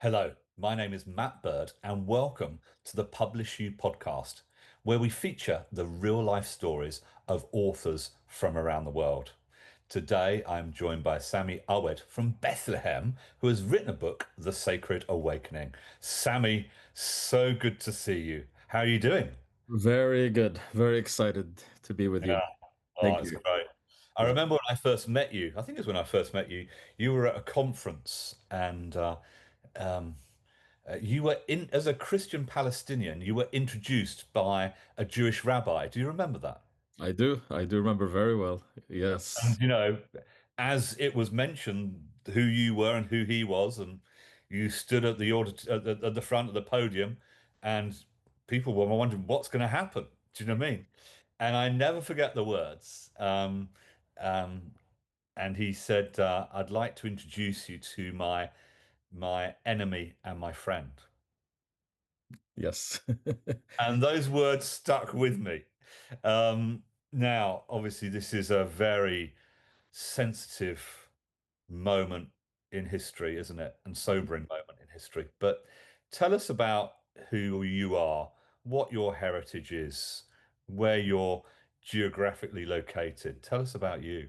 Hello, my name is Matt Bird, and welcome to the PublishU Podcast, where we feature the real life stories of authors from around the world. Today, I'm joined by Sammy Awad from Bethlehem, who has written a book, The Sacred Awakening. Sammy, so good to see you. How are you doing? Very good. Very excited to be with Yeah. you. Oh, Thank it's you. great. I Yeah, remember when I first met you. I think it was when I first met you. You were at a conference, and um, you were in as a Christian Palestinian. You were introduced by a Jewish rabbi. Do you remember that? I do. I do remember very well. Yes. And as it was mentioned who you were and who he was, and you stood at the front of the podium, and people were wondering what's going to happen. Do you know what I mean? And I never forget the words. Um, and he said, "I'd like to introduce you to my enemy and my friend." Yes. And those words stuck with me. Now, obviously, this is a very sensitive moment in history, isn't it? And sobering moment in history. But tell us about who you are, what your heritage is, where you're geographically located. Tell us about you.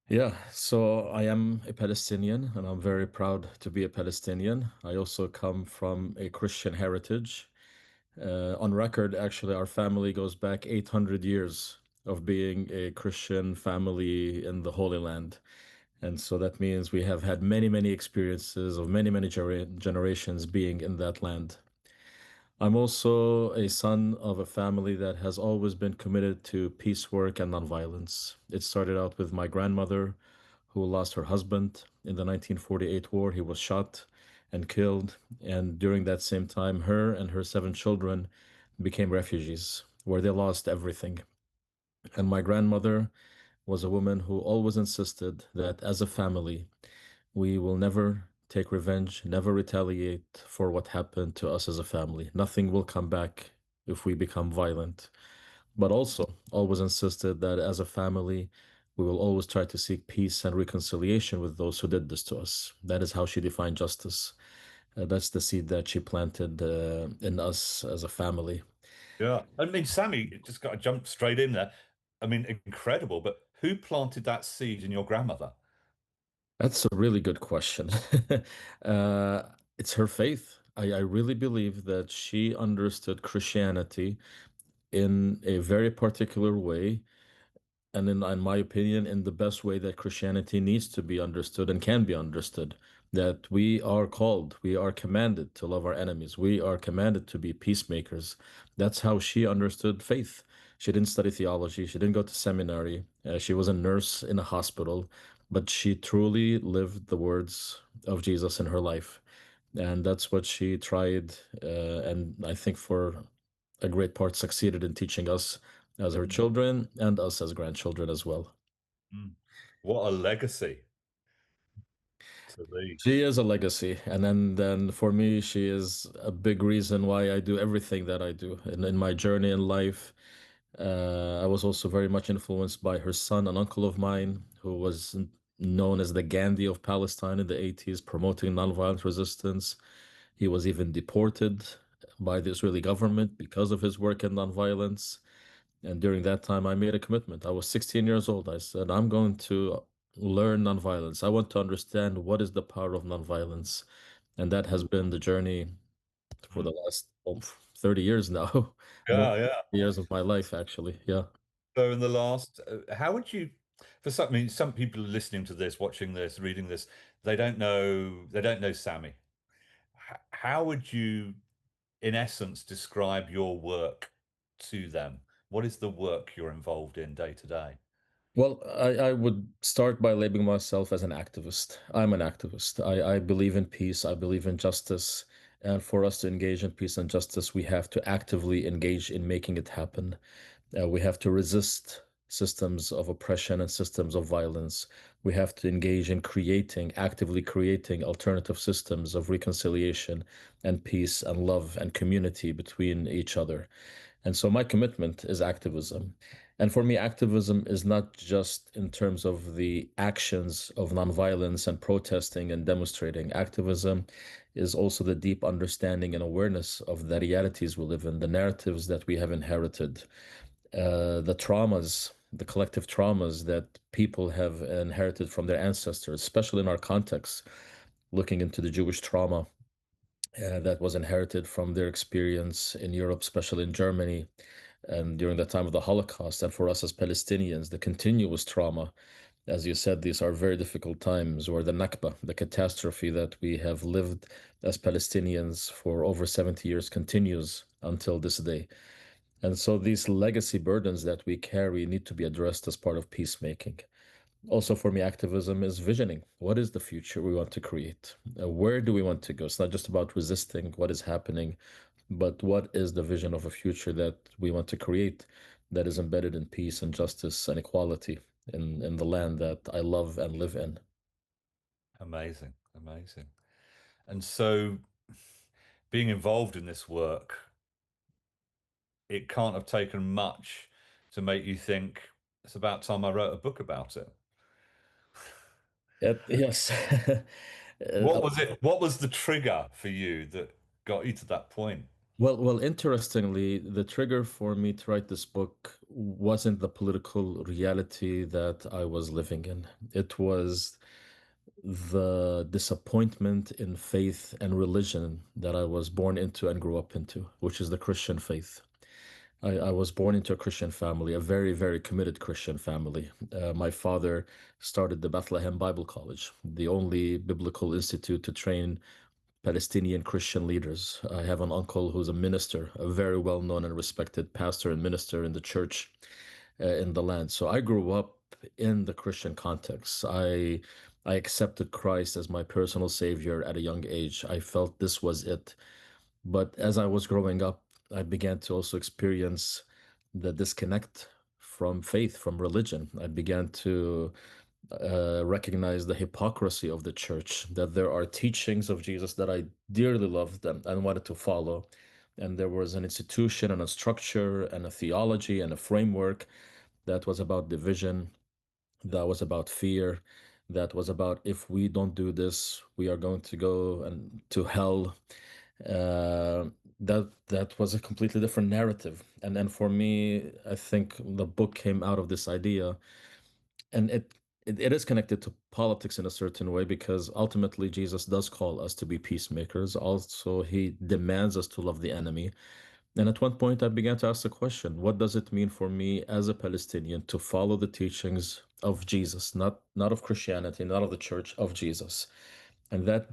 Yeah. So I am a Palestinian and I'm very proud to be a Palestinian. I also come from a Christian heritage. On record, actually, our family goes back 800 years of being a Christian family in the Holy Land. And so that means we have had many, many experiences of many, many generations being in that land. I'm also a son of a family that has always been committed to peace work and nonviolence. It started out with my grandmother, who lost her husband in the 1948 war. He was shot and killed. And during that same time, her and her seven children became refugees, where they lost everything. And my grandmother was a woman who always insisted that as a family, we will never take revenge, never retaliate for what happened to us as a family. Nothing will come back if we become violent. But also, always insisted that as a family, we will always try to seek peace and reconciliation with those who did this to us. That is how she defined justice. That's the seed that she planted in us as a family. Yeah. I mean, Sammy, just got to jump straight in there. I mean, incredible. But who planted that seed in your grandmother? That's a really good question. It's her faith. I really believe that she understood Christianity in a very particular way, and in my opinion, in the best way that Christianity needs to be understood and can be understood. That we are called, we are commanded to love our enemies, we are commanded to be peacemakers. That's how she understood faith. She didn't study theology, she didn't go to seminary, she was a nurse in a hospital, but she truly lived the words of Jesus in her life. And that's what she tried, and I think for a great part succeeded in teaching us as her Mm, children and us as grandchildren as well. mm. What a legacy to leave. She is a legacy, and then for me, she is a big reason why I do everything that I do. And in my journey in life, I was also very much influenced by her son, an uncle of mine, who was known as the Gandhi of Palestine in the 80s, promoting nonviolent resistance. He was even deported by the Israeli government because of his work in nonviolence. And during that time, I made a commitment. I was 16 years old. I said, I'm going to learn nonviolence. I want to understand what is the power of nonviolence. And that has been the journey for the Mm. last 30 years now, more Yeah, yeah. years of my life, actually. Yeah. So in the last, how would you, for some, I mean, some people are listening to this, watching this, reading this, they don't know Sammy. How would you, in essence, describe your work to them? What is the work you're involved in day to day? Well, I would start by labeling myself as an activist. I'm an activist. I believe in peace. I believe in justice. And for us to engage in peace and justice, we have to actively engage in making it happen. We have to resist systems of oppression and systems of violence. We have to engage in actively creating alternative systems of reconciliation and peace and love and community between each other. And so my commitment is activism. And for me, activism is not just in terms of the actions of nonviolence and protesting and demonstrating. Activism is also the deep understanding and awareness of the realities we live in, the narratives that we have inherited, the traumas, the collective traumas that people have inherited from their ancestors, especially in our context, looking into the Jewish trauma that was inherited from their experience in Europe, especially in Germany, and during the time of the Holocaust. And for us as Palestinians, the continuous trauma, as you said, these are very difficult times, or the Nakba, the catastrophe that we have lived as Palestinians for over 70 years continues until this day. And so these legacy burdens that we carry need to be addressed as part of peacemaking. Also, for me, activism is visioning. What is the future we want to create? Where do we want to go? It's not just about resisting what is happening, but what is the vision of a future that we want to create that is embedded in peace and justice and equality in the land that I love and live in? Amazing, amazing. And so, being involved in this work, it can't have taken much to make you think it's about time I wrote a book about it. Yes. What was it? What was the trigger for you that got you to that point? Interestingly, the trigger for me to write this book wasn't the political reality that I was living in. It was the disappointment in faith and religion that I was born into and grew up into, which is the Christian faith. I was born into a Christian family, a very, very committed Christian family. My father started the Bethlehem Bible College, the only biblical institute to train Palestinian Christian leaders. I have an uncle who's a minister, a very well known and respected pastor and minister in the church in the land. So I grew up in the Christian context. I accepted Christ as my personal savior at a young age. I felt this was it. But as I was growing up, I began to also experience the disconnect from faith, from religion. I began to recognize the hypocrisy of the church, that there are teachings of Jesus that I dearly loved and wanted to follow. And there was an institution and a structure and a theology and a framework that was about division, that was about fear, that was about if we don't do this, we are going to go and to hell. Uh, that was a completely different narrative. And for me, I think the book came out of this idea, and it is connected to politics in a certain way because ultimately Jesus does call us to be peacemakers. Also, he demands us to love the enemy. And at one point, I began to ask the question, what does it mean for me as a Palestinian to follow the teachings of Jesus, not of Christianity, not of the church, of Jesus? And that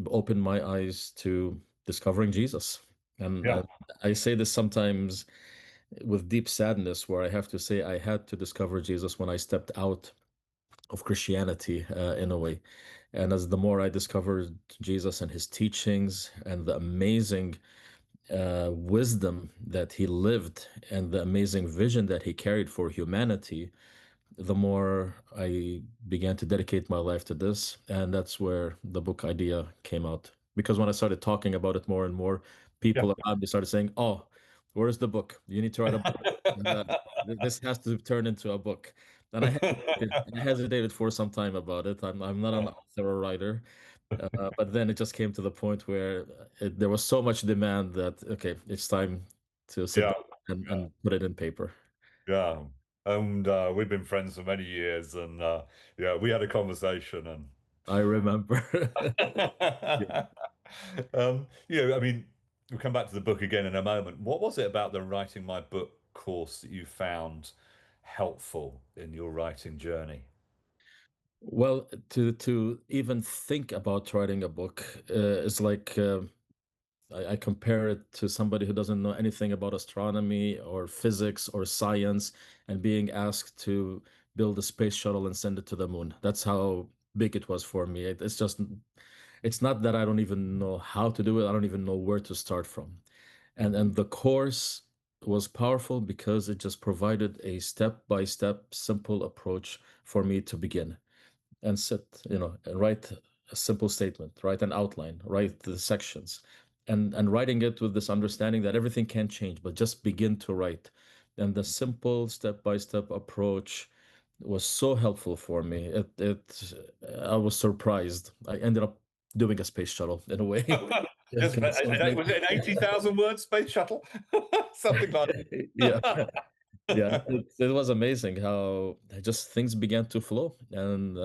opened my eyes to discovering Jesus. And Yeah. I say this sometimes with deep sadness, where I have to say I had to discover Jesus when I stepped out of Christianity in a way. And as the more I discovered Jesus and his teachings and the amazing wisdom that he lived and the amazing vision that he carried for humanity, the more I began to dedicate my life to this. And that's where the book idea came out. Because when I started talking about it more and more, Yeah. people around me started saying, "Oh, where's the book? You need to write a book. Uh, this has to turn into a book." And I hesitated for some time about it. I'm not an author or writer, but then it just came to the point where there was so much demand that okay, it's time to sit Yeah. down and put it in paper. Yeah. And we've been friends for many years, and yeah, we had a conversation, and I remember. Yeah. I mean, we'll come back to the book again in a moment. What was it about the writing my book course that you found helpful in your writing journey? Well, to even think about writing a book is like I compare it to somebody who doesn't know anything about astronomy or physics or science and being asked to build a space shuttle and send it to the moon. That's how big it was for me. It's just, it's not that I don't even know how to do it. I don't even know where to start from. And the course was powerful because it just provided a step-by-step simple approach for me to begin and sit, and write a simple statement, write an outline, write the sections, and writing it with this understanding that everything can change, but just begin to write. And the simple step-by-step approach was so helpful for me. I was surprised. I ended up doing a space shuttle in a way. Yeah, Just, something. was it an 80,000 word space shuttle? Something like Yeah, that. yeah, it was amazing how just things began to flow, and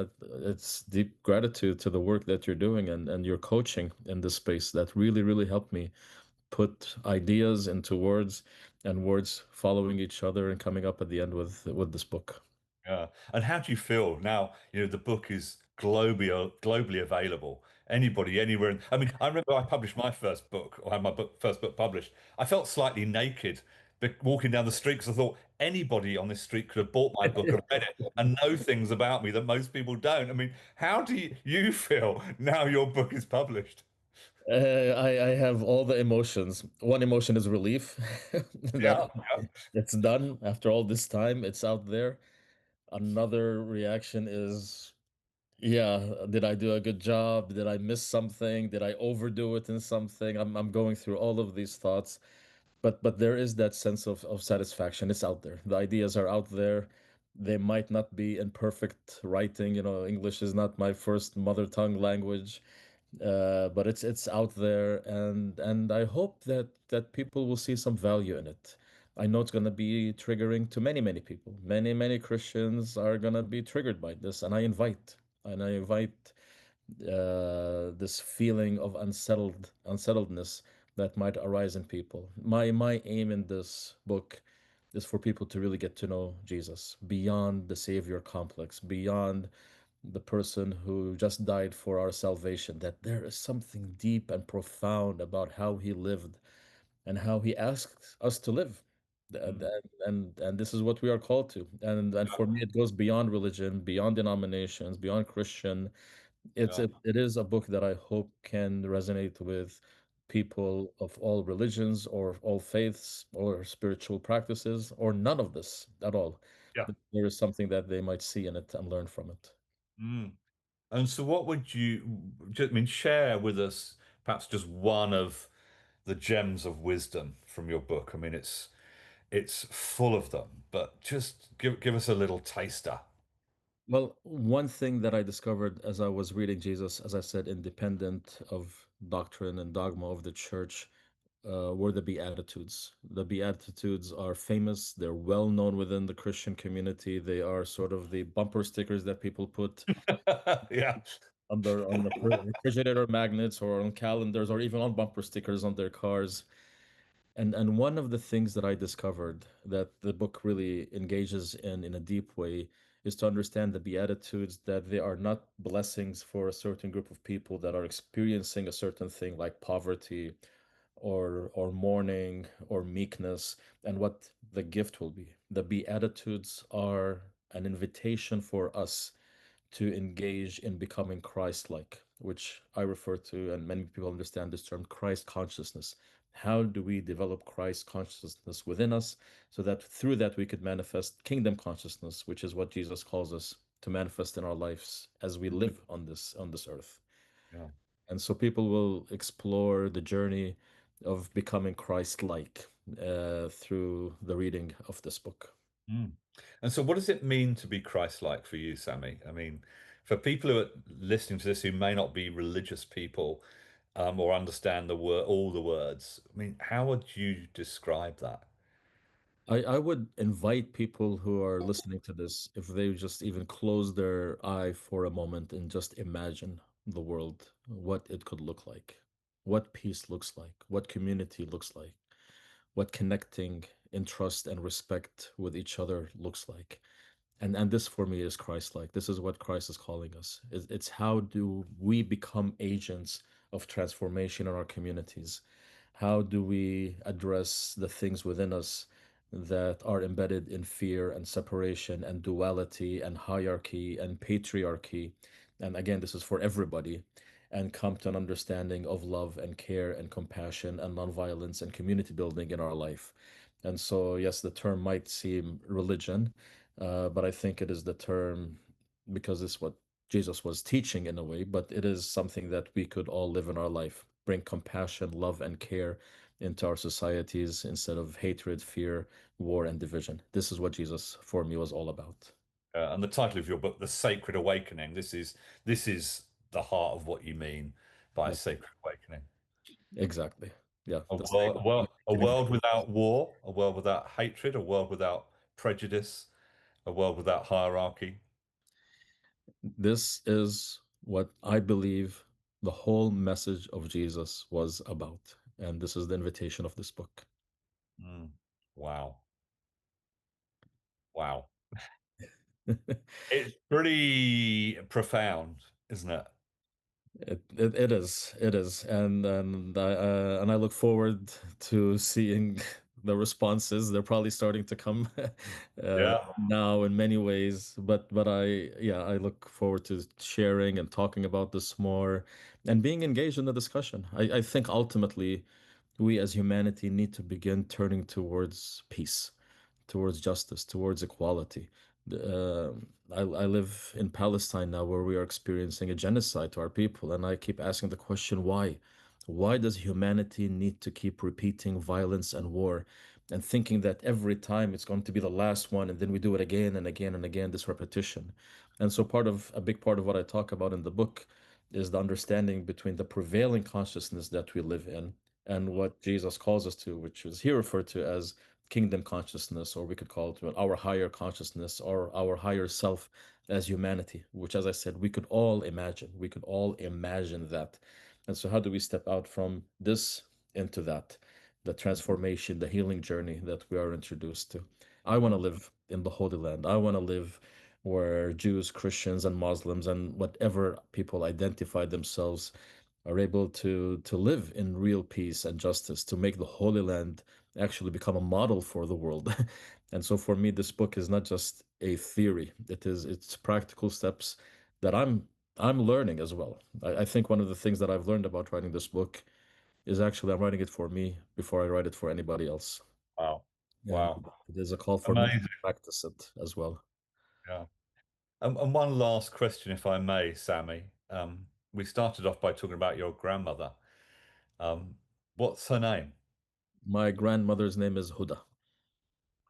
it's deep gratitude to the work that you're doing and your coaching in this space that really, really helped me put ideas into words and words following each other and coming up at the end with this book. Yeah. And how do you feel now? The book is globally available. Anybody, anywhere. I mean, I remember I published my first book, or had my first book published. I felt slightly naked walking down the street because I thought anybody on this street could have bought my book and read it and know things about me that most people don't. I mean, how do you feel now your book is published? I have all the emotions. One emotion is relief that Yeah, it's done after all this time. It's out there. Another reaction is, yeah, did I do a good job? Did I miss something? Did I overdo it in something? I'm going through all of these thoughts, but there is that sense of satisfaction. It's out there. The ideas are out there. They might not be in perfect writing. English is not my first mother tongue language, but it's out there, and I hope that people will see some value in it. I know it's going to be triggering to many, many people. Many Christians are going to be triggered by this, and I invite this feeling of unsettledness that might arise in people. My aim in this book is for people to really get to know Jesus beyond the Savior complex, beyond the person who just died for our salvation, that there is something deep and profound about how he lived and how he asked us to live. And, mm, and this is what we are called to. And yeah, for me, it goes beyond religion, beyond denominations, beyond Christian. It's yeah. it is a book that I hope can resonate with people of all religions or all faiths or spiritual practices or none of this at all. Yeah. There is something that they might see in it and learn from it. Mm. And so, what would I mean, share with us perhaps just one of the gems of wisdom from your book? I mean, it's full of them, but just give us a little taster. Well, one thing that I discovered as I was reading Jesus, as I said, independent of doctrine and dogma of the church, were the Beatitudes. The Beatitudes are famous. They're well known within the Christian community. They are sort of the bumper stickers that people put Yeah. on the refrigerator magnets or on calendars or even on bumper stickers on their cars. And one of the things that I discovered that the book really engages in a deep way is to understand the Beatitudes, that they are not blessings for a certain group of people that are experiencing a certain thing like poverty or mourning or meekness, and what the gift will be. The Beatitudes are an invitation for us to engage in becoming Christ-like, which I refer to, and many people understand this term, Christ consciousness. How do we develop Christ consciousness within us so that through that we could manifest kingdom consciousness, which is what Jesus calls us to manifest in our lives as we live on this earth. Yeah. And so people will explore the journey of becoming Christ-like through the reading of this book. Mm. And so, what does it mean to be Christ-like for you, Sammy? I mean, for people who are listening to this who may not be religious people, or understand all the words, I mean, how would you describe that? I would invite people who are listening to this, if they just even close their eye for a moment and just imagine the world, what it could look like, what peace looks like, what community looks like, what connecting in trust and respect with each other looks like. And this for me is Christ-like. This is what Christ is calling us. It's how do we become agents of transformation in our communities? How do we address the things within us that are embedded in fear and separation and duality and hierarchy and patriarchy? And again, this is for everybody, and come to an understanding of love and care and compassion and nonviolence and community building in our life. And so, yes, the term might seem religion, but I think it is the term because it's what Jesus was teaching in a way, but it is something that we could all live in our life, bring compassion, love, and care into our societies instead of hatred, fear, war, and division. This is what Jesus for me was all about. And the title of your book, The Sacred Awakening, this is the heart of what you mean. by a Yep. sacred awakening. Exactly. Yeah. A The same world, a awakening. world without war, a world without hatred, a world without prejudice, a world without hierarchy. This is what I believe the whole message of Jesus was about. And this is the invitation of this book. Mm. Wow. Wow. It's pretty profound, isn't it? It is, it is, and I look forward to seeing the responses. They're probably starting to come Yeah. now in many ways, but I look forward to sharing and talking about this more and being engaged in the discussion. I think ultimately we as humanity need to begin turning towards peace, towards justice, towards equality. I live in Palestine now, where we are experiencing a genocide to our people, and I keep asking the question, why? Why does humanity need to keep repeating violence and war and thinking that every time it's going to be the last one, and then we do it again and again and again, this repetition? And so, a big part of what I talk about in the book is the understanding between the prevailing consciousness that we live in and what Jesus calls us to, which is here referred to as kingdom consciousness, or we could call it our higher consciousness or our higher self as humanity, which, as I said, we could all imagine. We could all imagine that. And so, how do we step out from this into that? The transformation, the healing journey that we are introduced to. I want to live in the Holy Land. I want to live where Jews, Christians, and Muslims, and whatever people identify themselves, are able to live in real peace and justice, to make the Holy Land actually become a model for the world. And so for me, this book is not just a theory. It's practical steps that I'm learning as well. I think one of the things that I've learned about writing this book is actually I'm writing it for me before I write it for anybody else. Wow. And Wow. it is a call for me to Amazing. practice it as well. Yeah. And one last question, if I may, Sammy. We started off by talking about your grandmother. Um, what's her name? My grandmother's name is Huda.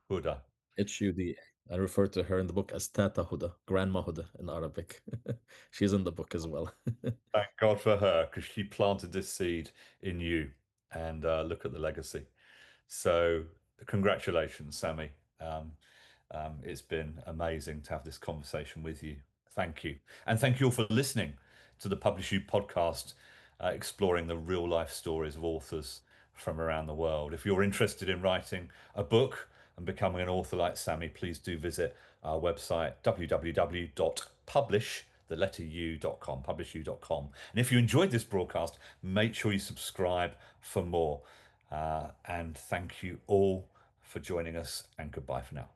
Huda. HUDA. I refer to her in the book as Tata Huda, Grandma Huda in Arabic. She's in the book as well. Thank God for her, because she planted this seed in you. And look at the legacy. So, congratulations, Sammy. It's been amazing to have this conversation with you. Thank you. And thank you all for listening to the PublishU podcast, exploring the real life stories of authors from around the world. If you're interested in writing a book and becoming an author like Sammy, please do visit our website, www.publish, the letter u.com, publishu.com. And if you enjoyed this broadcast, make sure you subscribe for more. And thank you all for joining us, and goodbye for now.